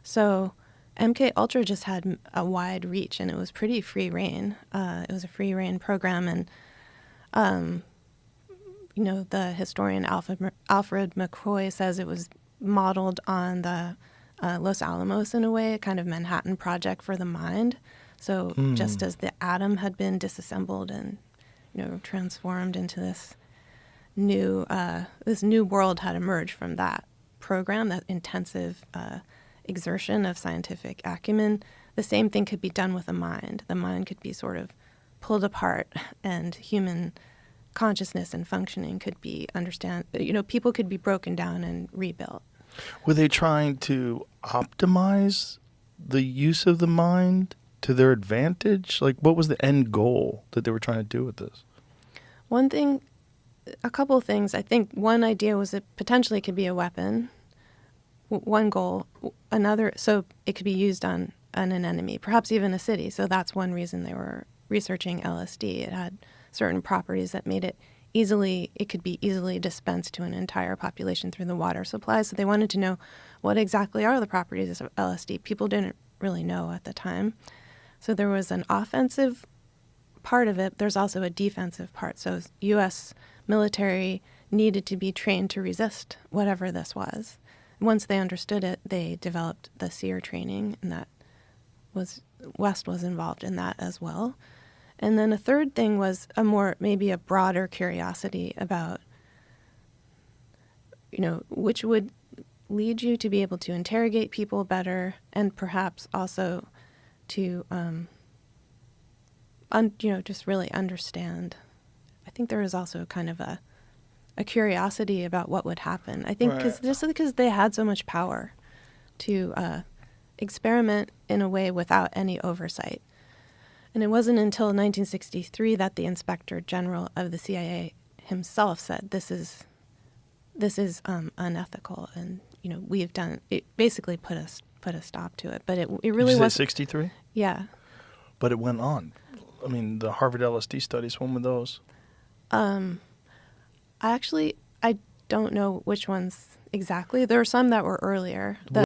So MK Ultra just had a wide reach, and it was pretty free reign. It was a free reign program, and the historian Alfred McCoy says it was modeled on the Los Alamos in a way, a kind of Manhattan Project for the mind. So just as the atom had been disassembled and transformed into this new world had emerged from that program, that intensive exertion of scientific acumen, the same thing could be done with the mind. The mind could be sort of pulled apart, and human consciousness and functioning could be people could be broken down and rebuilt. Were they trying to optimize the use of the mind to their advantage? Like, what was the end goal that they were trying to do with this? A couple of things. I think one idea was it potentially could be a weapon. One goal. Another, so it could be used on an enemy, perhaps even a city. So that's one reason they were researching LSD. It had certain properties that made it could be easily dispensed to an entire population through the water supply. So they wanted to know what exactly are the properties of LSD. People didn't really know at the time. So there was an offensive part of it. There's also a defensive part. So U.S. military needed to be trained to resist whatever this was. Once they understood it, they developed the SEER training, and West was involved in that as well. And then a third thing was maybe a broader curiosity about, which would lead you to be able to interrogate people better, and perhaps also to, just really understand. I think there was also kind of a curiosity about what would happen. I think because they had so much power to experiment in a way without any oversight. And it wasn't until 1963 that the Inspector General of the CIA himself said, this is unethical, and we've done it. Basically, put a stop to it. But it really was 63. Yeah. But it went on. I mean, the Harvard LSD studies. When were those? I don't know which ones exactly. There are some that were earlier.